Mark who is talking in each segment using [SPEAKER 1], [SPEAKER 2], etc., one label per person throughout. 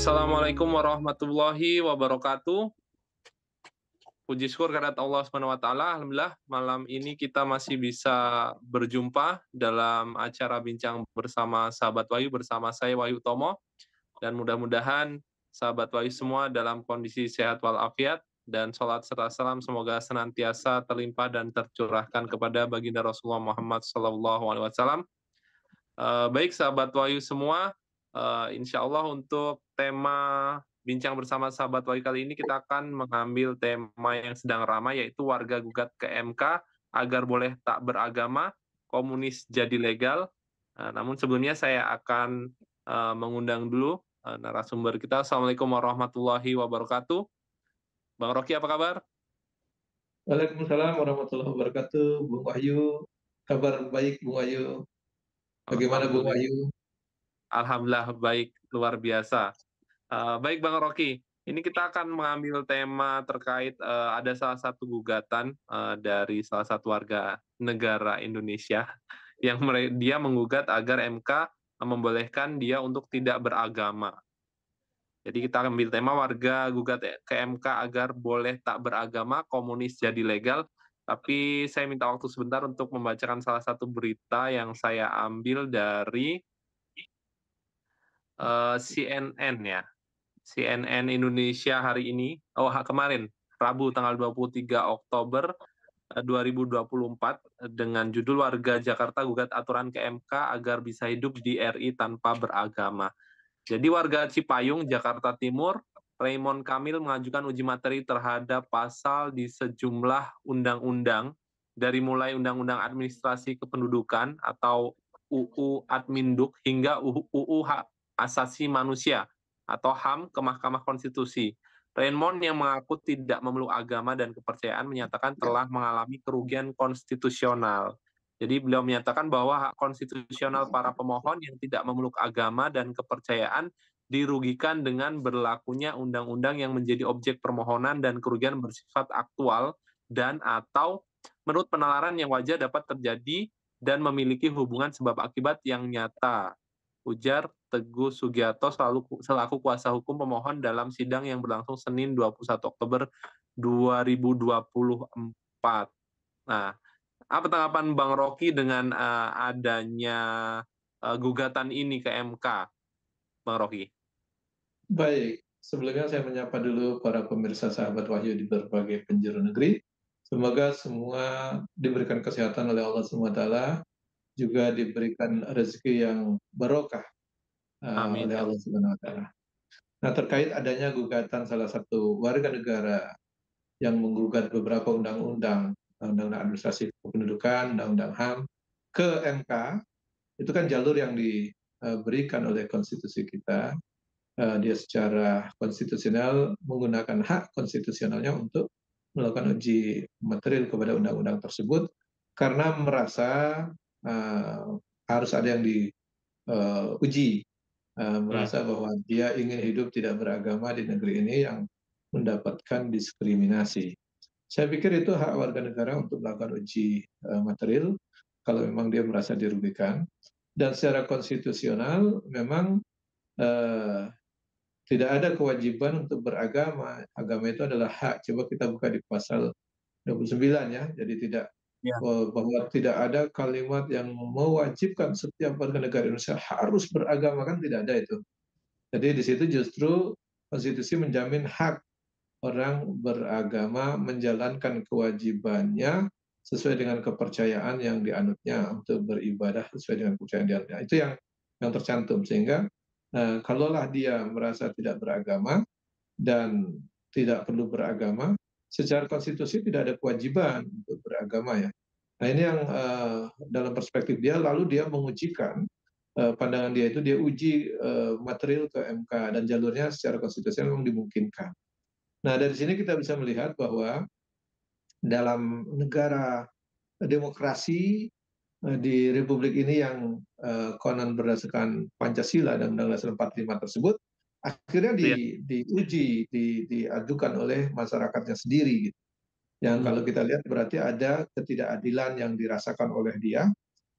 [SPEAKER 1] Assalamualaikum warahmatullahi wabarakatuh. Puji syukur kehadirat Allah Subhanahu wa taala. Alhamdulillah malam ini kita masih bisa berjumpa dalam acara bincang bersama sahabat Wahyu bersama saya Wahyu Utomo, dan mudah-mudahan sahabat Wahyu semua dalam kondisi sehat walafiat, dan sholat serta salam semoga senantiasa terlimpah dan tercurahkan kepada baginda Rasulullah Muhammad SAW. Baik sahabat Wahyu semua, insya Allah untuk tema bincang bersama sahabat Wahyu kali ini kita akan mengambil tema yang sedang ramai, yaitu warga gugat ke MK agar boleh tak beragama, komunis jadi legal. Namun sebelumnya saya akan mengundang dulu narasumber kita. Assalamualaikum warahmatullahi wabarakatuh. Bang Rocky, apa kabar?
[SPEAKER 2] Waalaikumsalam warahmatullahi wabarakatuh, Bung Wahyu. Kabar baik, Bung Wahyu. Bagaimana, Bung
[SPEAKER 1] Alhamdulillah,
[SPEAKER 2] Wahyu?
[SPEAKER 1] alhamdulillah baik, luar biasa. Baik Bang Rocky, ini kita akan mengambil tema terkait ada salah satu gugatan dari salah satu warga negara Indonesia yang dia menggugat agar MK membolehkan dia untuk tidak beragama. Jadi kita ambil tema warga gugat ke MK agar boleh tak beragama, komunis jadi legal. Tapi saya minta waktu sebentar untuk membacakan salah satu berita yang saya ambil dari CNN ya. CNN Indonesia hari ini, kemarin, Rabu tanggal 23 Oktober 2024, dengan judul Warga Jakarta Gugat Aturan ke MK Agar Bisa Hidup di RI Tanpa Beragama. Jadi warga Cipayung, Jakarta Timur, Raymond Kamil mengajukan uji materi terhadap pasal di sejumlah undang-undang, dari mulai Undang-Undang Administrasi Kependudukan atau UU Adminduk hingga UU Hak Asasi Manusia atau HAM ke Mahkamah Konstitusi. Raymond yang mengaku tidak memeluk agama dan kepercayaan menyatakan telah mengalami kerugian konstitusional. Jadi beliau menyatakan bahwa hak konstitusional para pemohon yang tidak memeluk agama dan kepercayaan dirugikan dengan berlakunya undang-undang yang menjadi objek permohonan, dan kerugian bersifat aktual dan atau menurut penalaran yang wajar dapat terjadi dan memiliki hubungan sebab akibat yang nyata, ujar Teguh Sugiarto selaku kuasa hukum pemohon dalam sidang yang berlangsung Senin 21 Oktober 2024. Nah, apa tanggapan Bang Rocky dengan adanya gugatan ini ke MK, Bang Rocky?
[SPEAKER 2] Baik, sebelumnya saya menyapa dulu para pemirsa sahabat Wahyu di berbagai penjuru negeri. Semoga semua diberikan kesehatan oleh Allah SWT, juga diberikan rezeki yang barokah
[SPEAKER 1] Amin
[SPEAKER 2] oleh
[SPEAKER 1] ya.
[SPEAKER 2] Allah SWT. Nah, terkait adanya gugatan salah satu warga negara yang menggugat beberapa undang-undang, Undang-Undang Administrasi Kependudukan, Undang-Undang HAM, ke MK, itu kan jalur yang diberikan oleh konstitusi kita. Dia secara konstitusional menggunakan hak konstitusionalnya untuk melakukan uji material kepada undang-undang tersebut, karena merasa harus ada yang diuji,
[SPEAKER 1] Hmm.
[SPEAKER 2] merasa bahwa dia ingin hidup tidak beragama di negeri ini yang mendapatkan diskriminasi. Saya pikir itu hak warga negara untuk melakukan uji material kalau memang dia merasa dirugikan. Dan secara konstitusional memang eh, tidak ada kewajiban untuk beragama. Agama itu adalah hak. Coba kita buka di pasal 29 ya. Jadi
[SPEAKER 1] Ya.
[SPEAKER 2] bahwa tidak ada kalimat yang mewajibkan setiap warga negara Indonesia harus beragama, kan tidak ada itu. Jadi di situ justru konstitusi menjamin hak orang beragama menjalankan kewajibannya sesuai dengan kepercayaan yang dianutnya untuk beribadah sesuai dengan kepercayaan dianutnya. Itu yang tercantum, sehingga kalaulah dia merasa tidak beragama dan tidak perlu beragama, secara konstitusi tidak ada kewajiban untuk beragama ya. Nah ini yang dalam perspektif dia, lalu dia mengujikan pandangan dia itu, dia uji material ke MK, dan jalurnya secara konstitusional memang dimungkinkan. Nah, dari sini kita bisa melihat bahwa dalam negara demokrasi di Republik ini yang konon berdasarkan Pancasila dan Undang-Undang Dasar 45 tersebut, akhirnya
[SPEAKER 1] Itu ya.
[SPEAKER 2] diuji, diajukan oleh masyarakatnya sendiri. Yang
[SPEAKER 1] Hmm.
[SPEAKER 2] kalau kita lihat berarti ada ketidakadilan yang dirasakan oleh dia,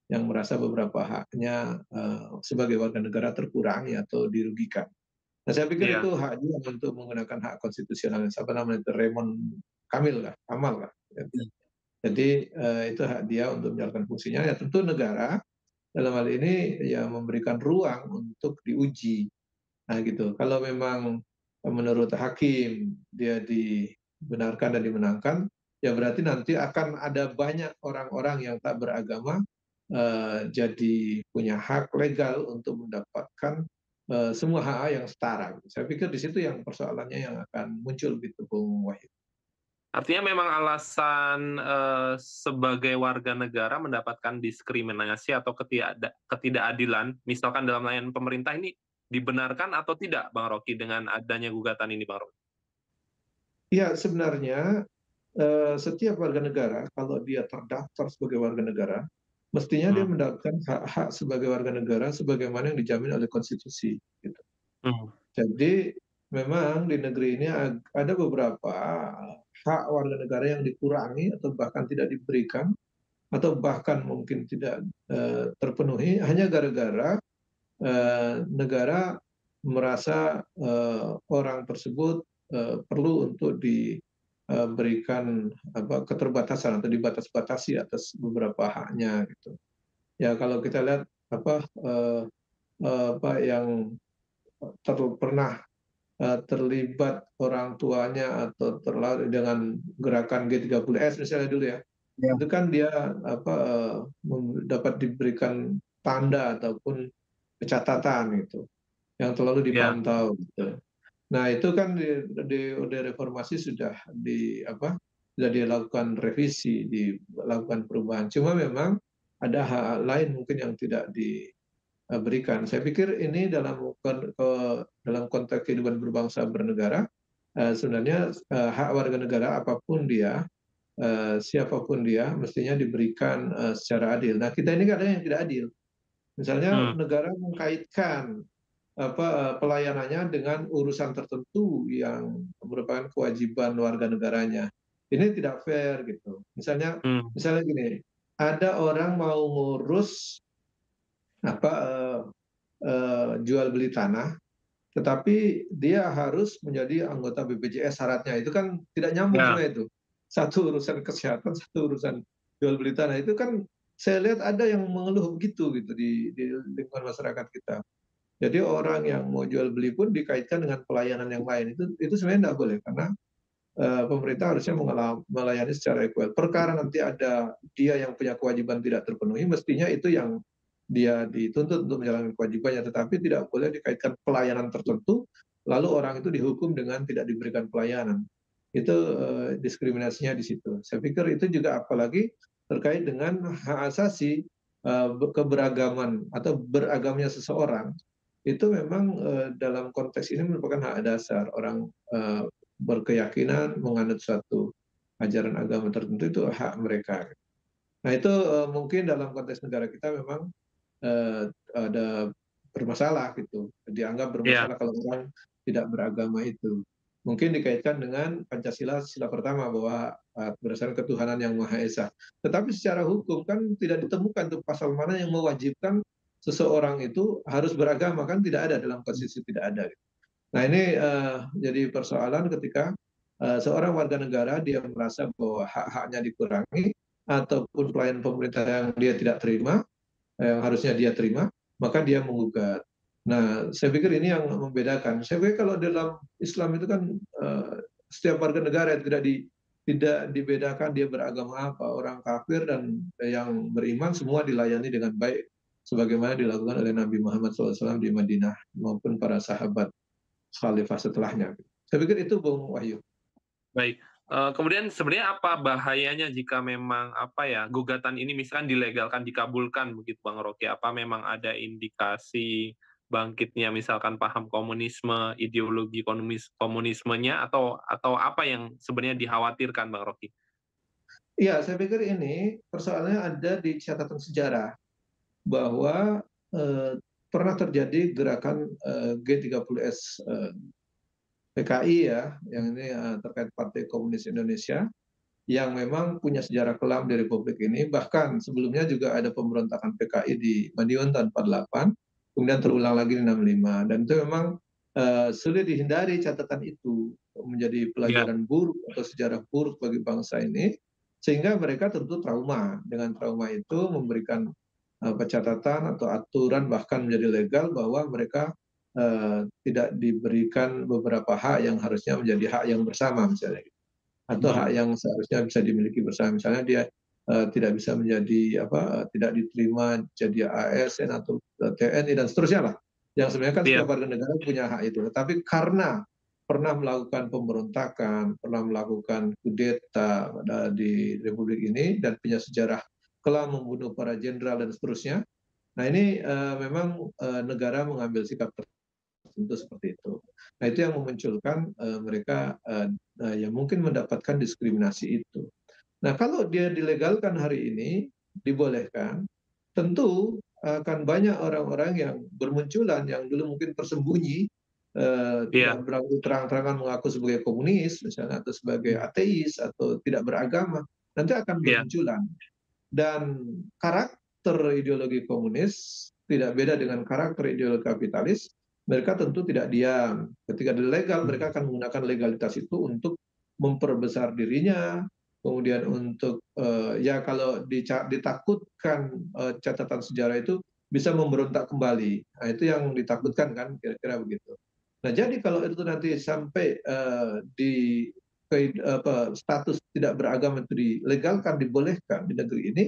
[SPEAKER 2] yang merasa beberapa haknya sebagai warga negara terkurangi atau dirugikan. Nah, saya pikir
[SPEAKER 1] Iya.
[SPEAKER 2] itu hak dia untuk menggunakan hak konstitusional, apa namanya itu, Raymond Kamil lah, Kamal lah. Jadi itu hak dia untuk menjalankan fungsinya. Ya tentu negara dalam hal ini ya memberikan ruang untuk diuji. Nah gitu. Kalau memang menurut hakim dia dibenarkan dan dimenangkan, ya berarti nanti akan ada banyak orang-orang yang tak beragama jadi punya hak legal untuk mendapatkan semua hak yang setara. Saya pikir di situ yang persoalannya yang akan muncul gitu, Bung Wahyu.
[SPEAKER 1] Artinya memang alasan, sebagai warga negara mendapatkan diskriminasi atau ketidakadilan, misalkan dalam layanan pemerintah ini dibenarkan atau tidak, Bang Rocky, dengan adanya gugatan ini, Bang Rocky?
[SPEAKER 2] Ya sebenarnya setiap warga negara kalau dia terdaftar sebagai warga negara, mestinya dia
[SPEAKER 1] Hmm.
[SPEAKER 2] mendapatkan hak-hak sebagai warga negara sebagaimana yang dijamin oleh konstitusi. Gitu.
[SPEAKER 1] Hmm.
[SPEAKER 2] Jadi memang di negeri ini ada beberapa hak warga negara yang dikurangi atau bahkan tidak diberikan atau bahkan mungkin tidak terpenuhi hanya gara-gara negara merasa orang tersebut perlu untuk diberikan keterbatasan atau dibatas-batasi atas beberapa haknya gitu. Ya kalau kita lihat apa yang pernah terlibat orang tuanya atau terlalu dengan gerakan G30S misalnya dulu ya,
[SPEAKER 1] Ya.
[SPEAKER 2] itu kan dia dapat diberikan tanda ataupun catatan gitu yang selalu
[SPEAKER 1] Ya.
[SPEAKER 2] dipantau gitu. Nah, itu kan di reformasi sudah sudah dilakukan revisi, dilakukan perubahan. Cuma memang ada hal lain mungkin yang tidak diberikan. Saya pikir ini dalam konteks kehidupan berbangsa bernegara, sebenarnya hak warga negara apapun dia, siapapun dia, mestinya diberikan secara adil. Nah, kita ini kadang yang tidak adil. Misalnya
[SPEAKER 1] Hmm.
[SPEAKER 2] negara mengkaitkan pelayanannya dengan urusan tertentu yang merupakan kewajiban warga negaranya. Ini tidak fair gitu. Misalnya
[SPEAKER 1] Hmm.
[SPEAKER 2] misalnya gini, ada orang mau ngurus apa jual beli tanah, tetapi dia harus menjadi anggota BPJS syaratnya. Itu kan tidak nyambung
[SPEAKER 1] Ya.
[SPEAKER 2] sebenarnya itu. Satu urusan kesehatan, satu urusan jual beli tanah. Itu kan saya lihat ada yang mengeluh begitu gitu di lingkungan masyarakat kita. Jadi orang yang mau jual beli pun dikaitkan dengan pelayanan yang lain. Itu sebenarnya tidak boleh karena pemerintah harusnya melayani secara equal. Perkara nanti ada dia yang punya kewajiban tidak terpenuhi, mestinya itu yang dia dituntut untuk menjalankan kewajibannya, tetapi tidak boleh dikaitkan pelayanan tertentu, lalu orang itu dihukum dengan tidak diberikan pelayanan. Itu diskriminasinya di situ. Saya pikir itu juga apalagi terkait dengan hak asasi keberagaman atau beragamnya seseorang itu memang dalam konteks ini merupakan hak dasar orang berkeyakinan menganut suatu ajaran agama tertentu itu hak mereka. Nah itu mungkin dalam konteks negara kita memang ada bermasalah gitu, dianggap
[SPEAKER 1] Iya.
[SPEAKER 2] bermasalah kalau orang tidak beragama itu. Mungkin dikaitkan dengan Pancasila sila pertama bahwa berdasarkan ketuhanan yang Maha Esa. Tetapi secara hukum kan tidak ditemukan tuh pasal mana yang mewajibkan seseorang itu harus beragama, kan tidak ada dalam konstitusi, tidak ada. Nah ini jadi persoalan ketika seorang warga negara dia merasa bahwa hak-haknya dikurangi ataupun pelayanan pemerintah yang dia tidak terima, yang harusnya dia terima, maka dia menggugat. Nah, saya pikir ini yang membedakan. Saya pikir kalau dalam Islam itu kan setiap warga negara tidak dibedakan dia beragama apa, orang kafir dan yang beriman semua dilayani dengan baik sebagaimana dilakukan oleh Nabi Muhammad SAW di Madinah maupun para sahabat khalifah setelahnya. Saya pikir itu Bung Wahyu.
[SPEAKER 1] Baik, kemudian sebenarnya apa bahayanya jika memang, apa ya, gugatan ini misalkan dilegalkan, dikabulkan begitu, Bang Rocky? Apa memang ada indikasi bangkitnya misalkan paham komunisme, ideologi komunismenya, atau apa yang sebenarnya dikhawatirkan, Bang Rocky?
[SPEAKER 2] Iya, saya pikir ini persoalannya ada di catatan sejarah bahwa pernah terjadi gerakan G30S PKI ya, yang ini terkait Partai Komunis Indonesia yang memang punya sejarah kelam di Republik ini. Bahkan sebelumnya juga ada pemberontakan PKI di Madiun tahun 48, kemudian terulang lagi di 65. Dan itu memang sulit dihindari catatan itu menjadi
[SPEAKER 1] Ya,
[SPEAKER 2] pelajaran buruk atau sejarah buruk bagi bangsa ini, sehingga mereka tentu trauma. Dengan trauma itu memberikan catatan atau aturan bahkan menjadi legal bahwa mereka tidak diberikan beberapa hak yang harusnya menjadi hak yang bersama misalnya, atau hak
[SPEAKER 1] hmm,
[SPEAKER 2] yang seharusnya bisa dimiliki bersama. Misalnya dia tidak bisa menjadi tidak diterima jadi ASN atau TNI dan seterusnya lah. Yang sebenarnya kan
[SPEAKER 1] iya,
[SPEAKER 2] setiap warga negara punya hak itu. Tapi karena pernah melakukan pemberontakan, pernah melakukan kudeta di Republik ini dan punya sejarah kelam membunuh para jenderal dan seterusnya. Nah ini memang negara mengambil sikap tertentu seperti itu. Nah itu yang memunculkan mereka yang mungkin mendapatkan diskriminasi itu. Nah kalau dia dilegalkan hari ini, dibolehkan, tentu akan banyak orang-orang yang bermunculan yang dulu mungkin tersembunyi, tidak
[SPEAKER 1] iya,
[SPEAKER 2] berani terang-terangan mengaku sebagai komunis misalnya atau sebagai
[SPEAKER 1] hmm,
[SPEAKER 2] ateis atau tidak beragama, nanti akan
[SPEAKER 1] iya,
[SPEAKER 2] bermunculan. Dan karakter ideologi komunis tidak beda dengan karakter ideologi kapitalis. Mereka tentu tidak diam. Ketika dilegal,
[SPEAKER 1] hmm,
[SPEAKER 2] mereka akan menggunakan legalitas itu untuk memperbesar dirinya, kemudian untuk ya kalau ditakutkan catatan sejarah itu bisa memberontak kembali. Nah, itu yang ditakutkan kan, kira-kira begitu. Nah, jadi kalau itu nanti sampai di status tidak beragama itu dilegalkan, dibolehkan di negeri ini,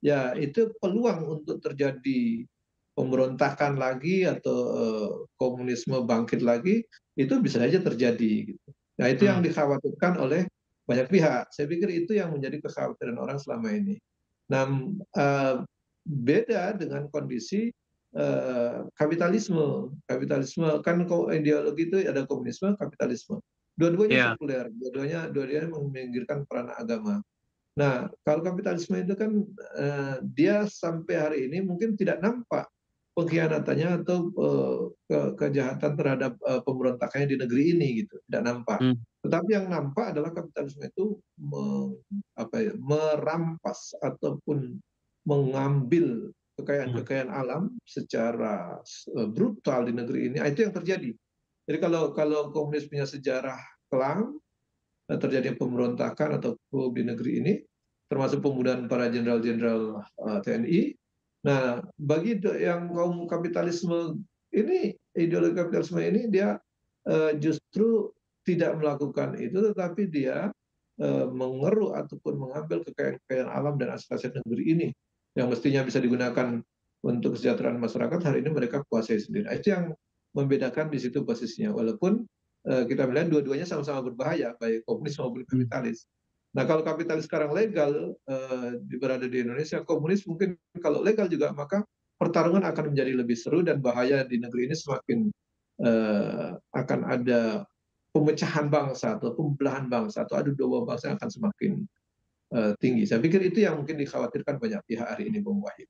[SPEAKER 2] ya itu peluang untuk terjadi pemberontakan lagi atau komunisme bangkit lagi itu bisa saja terjadi gitu. Nah, itu yang
[SPEAKER 1] hmm,
[SPEAKER 2] dikhawatirkan oleh banyak pihak. Saya pikir itu yang menjadi kekhawatiran orang selama ini. Nah, eh, beda dengan kondisi kapitalisme. Kapitalisme kan ideologi itu ada komunisme, kapitalisme. Dua-duanya
[SPEAKER 1] iya,
[SPEAKER 2] sekuler, dua-duanya meminggirkan peran agama. Nah, kalau kapitalisme itu kan dia sampai hari ini mungkin tidak nampak pengkhianatannya atau kejahatan terhadap pemberontakannya di negeri ini gitu, tidak nampak.
[SPEAKER 1] hmm,
[SPEAKER 2] Tetapi yang nampak adalah kapitalisme itu merampas ataupun mengambil
[SPEAKER 1] hmm,
[SPEAKER 2] kekayaan-kekayaan alam secara brutal di negeri ini. Nah, itu yang terjadi. Jadi kalau komunis punya sejarah kelam, terjadi pemberontakan atau coup di negeri ini, termasuk pembunuhan para jenderal-jenderal TNI. Nah, bagi yang kaum kapitalisme ini, ideologi kapitalisme ini, dia justru tidak melakukan itu, tetapi dia mengeruk ataupun mengambil kekayaan alam dan aset-aset negeri ini yang mestinya bisa digunakan untuk kesejahteraan masyarakat, hari ini mereka kuasai sendiri. Nah, itu yang membedakan di situ posisinya. Walaupun kita melihat dua-duanya sama-sama berbahaya, baik komunis maupun
[SPEAKER 1] hmm.
[SPEAKER 2] kapitalis. Nah, kalau kapitalis sekarang legal berada di Indonesia, komunis mungkin kalau legal juga, maka pertarungan akan menjadi lebih seru dan bahaya di negeri ini semakin akan ada pemecahan bangsa atau pembelahan bangsa atau adu domba bangsa yang akan semakin tinggi. Saya pikir itu yang mungkin dikhawatirkan banyak pihak hari ini, Bung Wahid.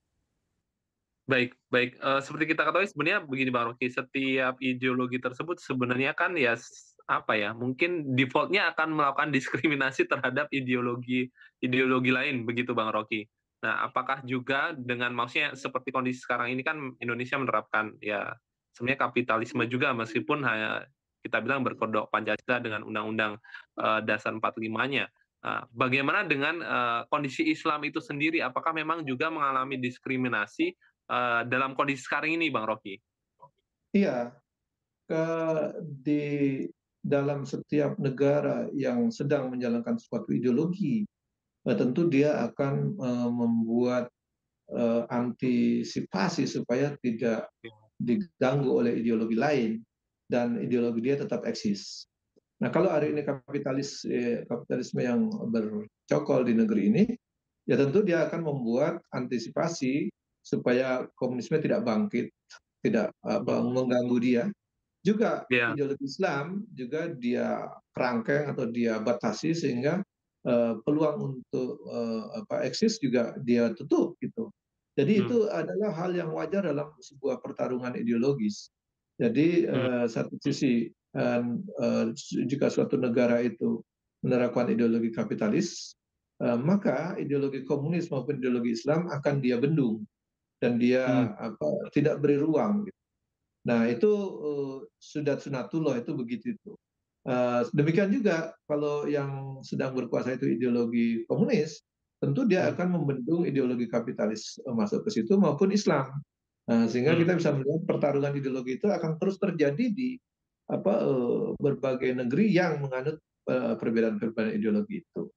[SPEAKER 1] Baik, baik, seperti kita ketahui sebenarnya begini Bang Rocky, setiap ideologi tersebut sebenarnya kan ya apa ya, mungkin default-nya akan melakukan diskriminasi terhadap ideologi ideologi lain begitu Bang Rocky. Nah, apakah juga dengan maksudnya seperti kondisi sekarang ini kan Indonesia menerapkan ya sebenarnya kapitalisme juga meskipun hanya kita bilang berkedok Pancasila dengan Undang-Undang, Dasar 45-nya. Nah, bagaimana dengan, kondisi Islam itu sendiri, apakah memang juga mengalami diskriminasi dalam kondisi sekarang ini Bang Rocky?
[SPEAKER 2] Iya, ke di dalam setiap negara yang sedang menjalankan suatu ideologi, tentu dia akan membuat antisipasi supaya tidak diganggu oleh ideologi lain dan ideologi dia tetap eksis. Nah, kalau hari ini kapitalisme yang bercokol di negeri ini, ya tentu dia akan membuat antisipasi supaya komunisme tidak bangkit, tidak
[SPEAKER 1] Mhm,
[SPEAKER 2] mengganggu dia. Juga
[SPEAKER 1] iya,
[SPEAKER 2] ideologi Islam juga dia kerangkeng atau dia batasi sehingga peluang untuk eksis juga dia tutup gitu. Jadi
[SPEAKER 1] mmm,
[SPEAKER 2] itu adalah hal yang wajar dalam sebuah pertarungan ideologis. Jadi
[SPEAKER 1] mmm,
[SPEAKER 2] satu sisi jika suatu negara itu menerapkan ideologi kapitalis, maka ideologi komunis maupun ideologi Islam akan dia bendung dan
[SPEAKER 1] mmm,
[SPEAKER 2] dia tidak beri ruang. Nah, itu sudah sunatullah, itu begitu itu. Demikian juga kalau yang sedang berkuasa itu ideologi komunis, tentu dia
[SPEAKER 1] Hmm.
[SPEAKER 2] akan membendung ideologi kapitalis masuk ke situ maupun Islam. Sehingga
[SPEAKER 1] Hmm.
[SPEAKER 2] kita bisa melihat pertarungan ideologi itu akan terus terjadi di berbagai negeri yang menganut perbedaan-perbedaan ideologi itu.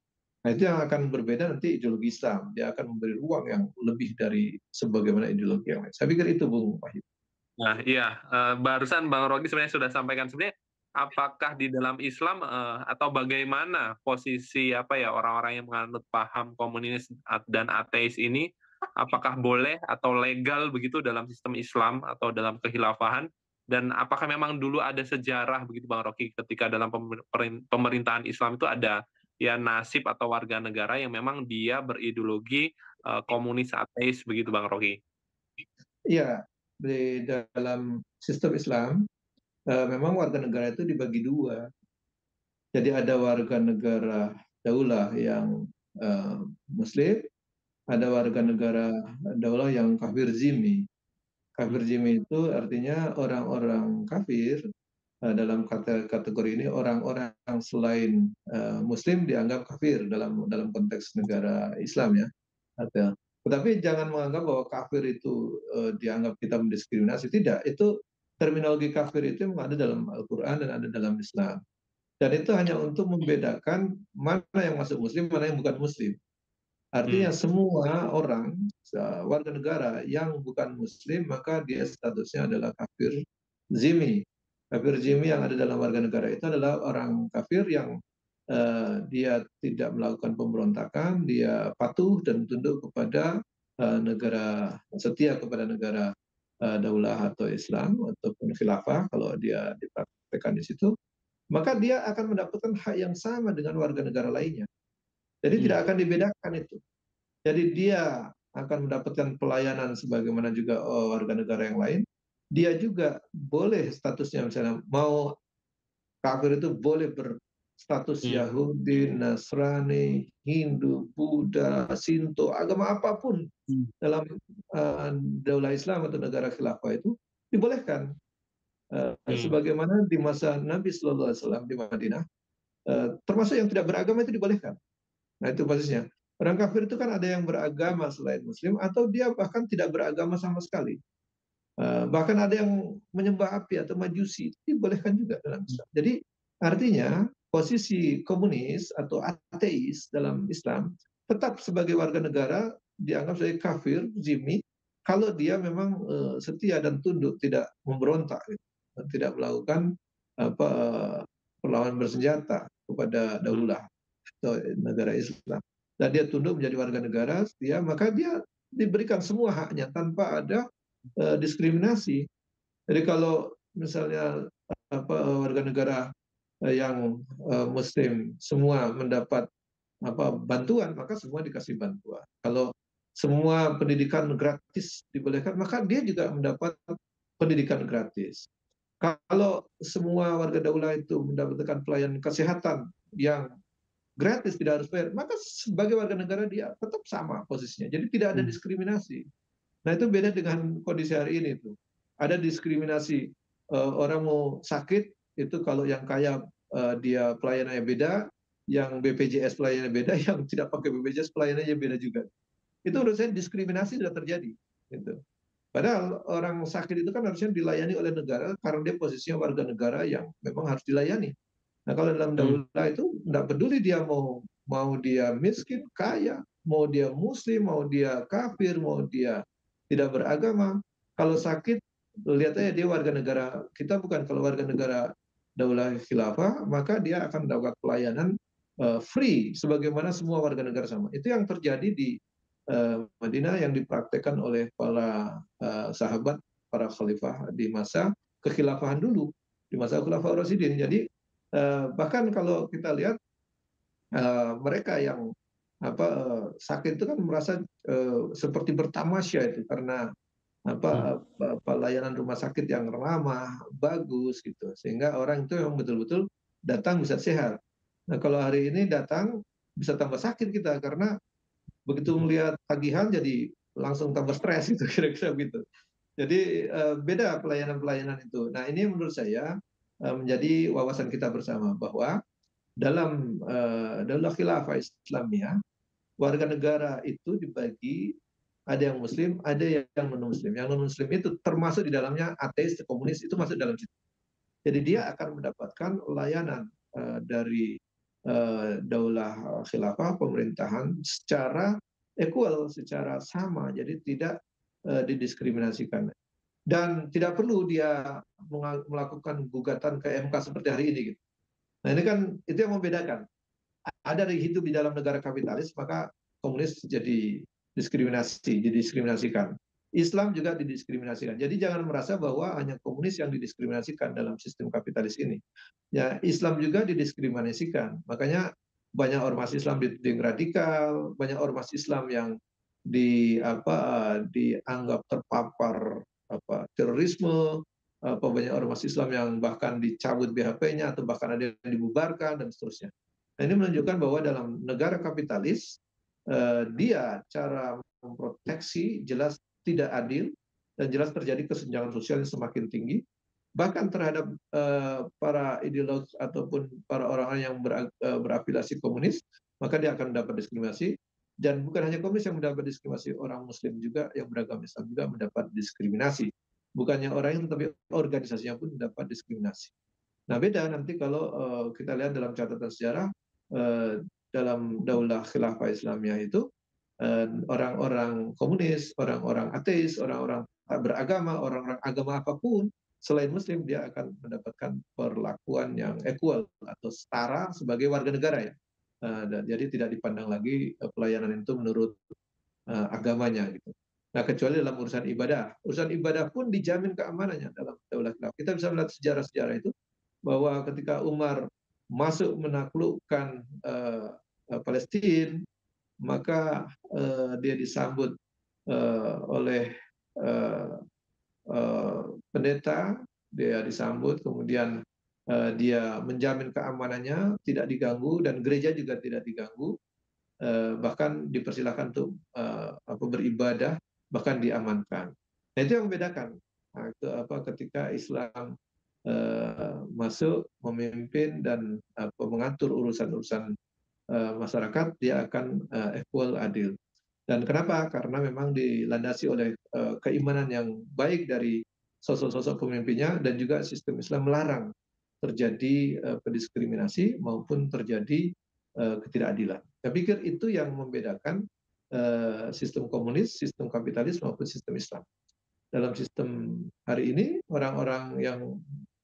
[SPEAKER 2] Nah, itu yang akan berbeda nanti ideologi Islam. Dia akan memberi ruang yang lebih dari sebagaimana ideologi yang lain. Saya pikir itu, Bung Wahyu.
[SPEAKER 1] Nah, iya, barusan Bang Rocky sebenarnya sudah sampaikan, sebenarnya apakah di dalam Islam, atau bagaimana posisi apa ya, orang-orang yang menganut paham komunis dan ateis ini, apakah boleh atau legal begitu dalam sistem Islam atau dalam kekhilafahan? Dan apakah memang dulu ada sejarah begitu Bang Rocky, ketika dalam pemerintahan Islam itu ada ya nasib atau warga negara yang memang dia berideologi, komunis ateis begitu Bang Rocky?
[SPEAKER 2] Iya, di dalam sistem Islam memang warga negara itu dibagi dua. Jadi ada warga negara daulah yang eh, Muslim, ada warga negara daulah yang kafir zimmi.
[SPEAKER 1] Hmm.
[SPEAKER 2] Kafir zimmi itu artinya orang-orang kafir dalam kategori ini orang-orang selain Muslim dianggap kafir dalam konteks negara Islam ya. Tetapi jangan menganggap bahwa kafir itu dianggap kita mendiskriminasi. Tidak, itu terminologi kafir itu memang ada dalam Al-Quran dan ada dalam Islam. Dan itu hanya untuk membedakan mana yang masuk Muslim, mana yang bukan Muslim.
[SPEAKER 1] Hmm.
[SPEAKER 2] Artinya semua orang, warga negara yang bukan Muslim, maka dia statusnya adalah kafir zimmi. Kafir zimmi yang ada dalam warga negara itu adalah orang kafir yang dia tidak melakukan pemberontakan, dia patuh dan tunduk kepada negara, setia kepada negara daulah atau Islam ataupun khilafah kalau dia dipraktekkan di situ, maka dia akan mendapatkan hak yang sama dengan warga negara lainnya. Jadi
[SPEAKER 1] Hmm.
[SPEAKER 2] tidak akan dibedakan itu. Jadi dia akan mendapatkan pelayanan sebagaimana juga warga negara yang lain. Dia juga boleh statusnya misalnya mau kafir itu boleh berstatus
[SPEAKER 1] Hmm.
[SPEAKER 2] Yahudi, Nasrani, Hindu, Buddha, Sinto, agama apapun
[SPEAKER 1] Hmm.
[SPEAKER 2] dalam daulah Islam atau negara khilafah itu dibolehkan.
[SPEAKER 1] Hmm.
[SPEAKER 2] Sebagaimana di masa Nabi Sallallahu Alaihi Wasallam di Madinah, termasuk yang tidak beragama itu dibolehkan. Nah itu posisinya. Orang kafir itu kan ada yang beragama selain Muslim atau dia bahkan tidak beragama sama sekali. Bahkan ada yang menyembah api atau majusi, itu dibolehkan juga dalam Islam. Jadi artinya posisi komunis atau ateis dalam Islam tetap sebagai warga negara dianggap sebagai kafir, zimmi, kalau dia memang setia dan tunduk, tidak memberontak, gitu, tidak melakukan apa, perlawanan bersenjata kepada
[SPEAKER 1] Hmm.
[SPEAKER 2] daulah atau negara Islam. Dan dia tunduk menjadi warga negara setia, maka dia diberikan semua haknya tanpa ada diskriminasi. Jadi kalau misalnya warga negara yang Muslim semua mendapat bantuan, maka semua dikasih bantuan. Kalau semua pendidikan gratis dibolehkan, maka dia juga mendapat pendidikan gratis. Kalau semua warga daulah itu mendapatkan pelayanan kesehatan yang gratis, tidak harus bayar, maka sebagai warga negara dia tetap sama posisinya. Jadi tidak ada
[SPEAKER 1] Hmm.
[SPEAKER 2] diskriminasi. Nah itu beda dengan kondisi hari ini tuh. Ada diskriminasi, orang mau sakit itu kalau yang kaya dia pelayanannya beda, yang BPJS pelayanannya beda, yang tidak pakai BPJS pelayanannya beda juga. Itu menurut saya diskriminasi sudah terjadi. Gitu. Padahal orang sakit itu kan harusnya dilayani oleh negara karena dia posisinya warga negara yang memang harus dilayani. Nah kalau dalam
[SPEAKER 1] Hmm.
[SPEAKER 2] daulah itu tidak peduli dia mau mau dia miskin, kaya, mau dia muslim, mau dia kafir, mau dia tidak beragama. Kalau sakit, lihat aja dia warga negara kita bukan. Kalau warga negara daulah khilafah, maka dia akan mendapat pelayanan free sebagaimana semua warga negara sama. Itu yang terjadi di Madinah yang dipraktekkan oleh para sahabat, para khalifah di masa kekhilafahan dulu, di masa Khulafaur Rasyidin. Jadi bahkan kalau kita lihat mereka yang sakit itu kan merasa seperti bertamasya itu karena
[SPEAKER 1] Hmm.
[SPEAKER 2] layanan rumah sakit yang ramah, bagus gitu. Sehingga orang itu yang betul-betul datang bisa sehat. Nah, kalau hari ini datang bisa tambah sakit kita karena begitu melihat tagihan jadi langsung tambah stres gitu kira-kira gitu. Jadi beda pelayanan-pelayanan itu. Nah ini menurut saya menjadi wawasan kita bersama bahwa dalam Daulah Khilafah Islamiyah, warga negara itu dibagi ada yang Muslim, ada yang non Muslim. Yang non Muslim itu termasuk di dalamnya ateis, komunis itu masuk dalam situ. Jadi dia akan mendapatkan layanan dari Daulah Khilafah pemerintahan secara equal, secara sama. Jadi tidak didiskriminasikan dan tidak perlu dia melakukan gugatan ke MK seperti hari ini gitu. Nah ini kan itu yang membedakan. Ada yang hidup di dalam negara kapitalis maka komunis jadi didiskriminasikan. Islam juga didiskriminasikan. Jadi jangan merasa bahwa hanya komunis yang didiskriminasikan dalam sistem kapitalis ini. Ya, Islam juga didiskriminasikan. Makanya banyak ormas Islam dituding radikal, banyak ormas Islam yang dianggap terpapar terorisme, banyak ormas Islam yang bahkan dicabut BHP-nya atau bahkan ada yang dibubarkan dan seterusnya. Nah, ini menunjukkan bahwa dalam negara kapitalis dia cara memproteksi jelas tidak adil dan jelas terjadi kesenjangan sosial yang semakin tinggi bahkan terhadap para ideolog ataupun para orang yang berafiliasi komunis maka dia akan mendapat diskriminasi dan bukan hanya komunis yang mendapat diskriminasi, orang Muslim juga yang beragama Islam juga mendapat diskriminasi. Bukannya orang yang tetapi organisasinya pun mendapat diskriminasi. Nah beda nanti kalau kita lihat dalam catatan sejarah dalam Daulah Khilafah Islamiyah itu orang-orang komunis, orang-orang ateis, orang-orang tak beragama, orang-orang agama apapun selain Muslim dia akan mendapatkan perlakuan yang equal atau setara sebagai warga negara ya. Jadi tidak dipandang lagi pelayanan itu menurut agamanya gitu. Nah kecuali dalam urusan ibadah pun dijamin keamanannya dalam Daulah Khilafah. Kita bisa melihat sejarah-sejarah itu bahwa ketika Umar masuk menaklukkan Palestina maka dia disambut oleh pendeta, dia disambut, kemudian dia menjamin keamanannya tidak diganggu dan gereja juga tidak diganggu, bahkan dipersilahkan untuk beribadah, bahkan diamankan. Nah itu yang membedakan. Nah, itu ketika Islam masuk memimpin dan mengatur urusan-urusan masyarakat, dia akan equal, adil. Dan kenapa? Karena memang dilandasi oleh keimanan yang baik dari sosok-sosok pemimpinnya dan juga sistem Islam melarang terjadi pendiskriminasi maupun terjadi ketidakadilan. Saya pikir itu yang membedakan sistem komunis, sistem kapitalis maupun sistem Islam. Dalam sistem hari ini orang-orang yang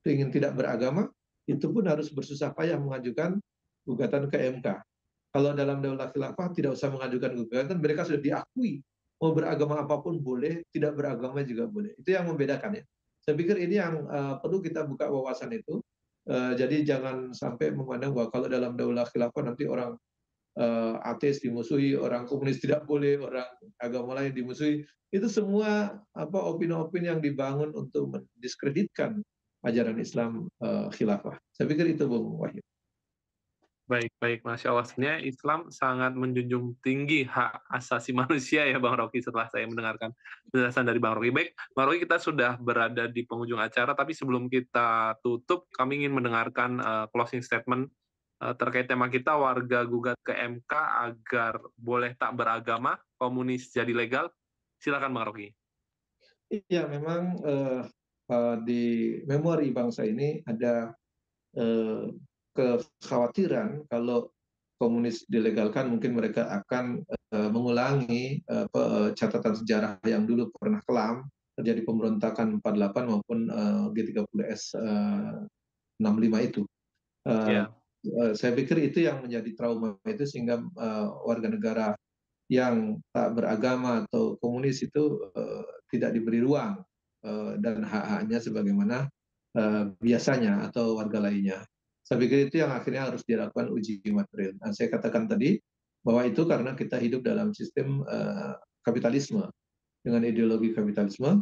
[SPEAKER 2] ingin tidak beragama itu pun harus bersusah payah mengajukan gugatan ke MK. Kalau dalam Daulah Khilafah tidak usah mengajukan gugatan, mereka sudah diakui. Mau beragama apapun boleh, tidak beragama juga boleh. Itu yang membedakan ya. Saya pikir ini yang perlu kita buka wawasan itu. Jadi jangan sampai memandang bahwa kalau dalam Daulah Khilafah nanti orang ateis dimusuhi, orang komunis tidak boleh, orang agama lain dimusuhi. Itu semua opini-opini yang dibangun untuk mendiskreditkan ajaran Islam khilafah. Saya pikir itu Bung Wahyu.
[SPEAKER 1] Baik baik, Masya Allah. Sebenarnya Islam sangat menjunjung tinggi hak asasi manusia ya Bang Rocky, setelah saya mendengarkan penjelasan dari Bang Rocky. Baik, Bang Rocky, kita sudah berada di penghujung acara, tapi sebelum kita tutup, kami ingin mendengarkan closing statement terkait tema kita, warga gugat ke MK agar boleh tak beragama, komunis jadi legal. Silakan Bang Rocky.
[SPEAKER 2] Iya, memang di memori bangsa ini ada kekhawatiran kalau komunis dilegalkan mungkin mereka akan mengulangi catatan sejarah yang dulu pernah kelam terjadi pemberontakan 48 maupun G30S 65 itu.
[SPEAKER 1] Ya.
[SPEAKER 2] Saya pikir itu yang menjadi trauma itu sehingga warga negara yang tak beragama atau komunis itu tidak diberi ruang dan hak-haknya sebagaimana biasanya atau warga lainnya. Saya pikir itu yang akhirnya harus dilakukan uji material. Nah, saya katakan tadi bahwa itu karena kita hidup dalam sistem kapitalisme dengan ideologi kapitalisme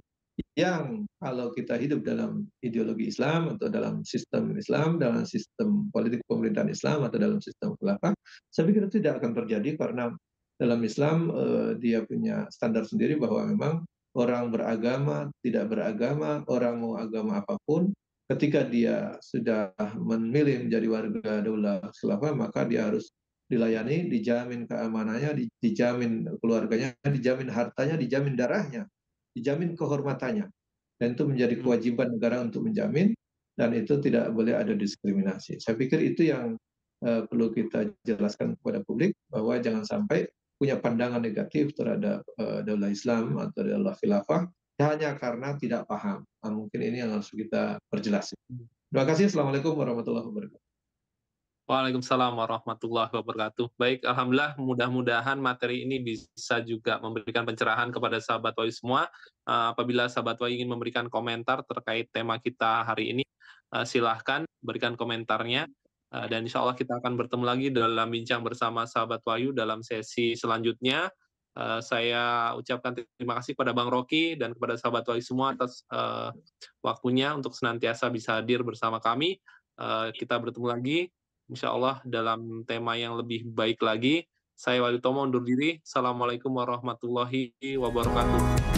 [SPEAKER 2] yang kalau kita hidup dalam ideologi Islam atau dalam sistem Islam, dalam sistem politik pemerintahan Islam atau dalam sistem khilafah, saya pikir itu tidak akan terjadi karena dalam Islam dia punya standar sendiri bahwa memang orang beragama, tidak beragama, orang mau agama apapun, ketika dia sudah memilih menjadi warga Daulah Khilafah, maka dia harus dilayani, dijamin keamanannya, dijamin keluarganya, dijamin hartanya, dijamin darahnya, dijamin kehormatannya. Dan itu menjadi
[SPEAKER 1] Hmm.
[SPEAKER 2] kewajiban negara untuk menjamin, dan itu tidak boleh ada diskriminasi. Saya pikir itu yang perlu kita jelaskan kepada publik, bahwa jangan sampai punya pandangan negatif terhadap daulah Islam atau daulah khilafah hanya karena tidak paham. Nah, mungkin ini yang harus kita perjelas. Terima kasih. Assalamualaikum warahmatullahi wabarakatuh.
[SPEAKER 1] Waalaikumsalam warahmatullahi wabarakatuh. Baik, alhamdulillah mudah-mudahan materi ini bisa juga memberikan pencerahan kepada sahabat Wahyu semua. Apabila sahabat Wahyu ingin memberikan komentar terkait tema kita hari ini, silahkan berikan komentarnya. Dan insya Allah kita akan bertemu lagi dalam bincang bersama sahabat Wahyu dalam sesi selanjutnya. Saya ucapkan terima kasih kepada Bang Rocky dan kepada sahabat Wahyu semua atas waktunya untuk senantiasa bisa hadir bersama kami. Kita bertemu lagi insya Allah dalam tema yang lebih baik lagi. Saya Wali Tomo undur diri. Assalamualaikum warahmatullahi wabarakatuh.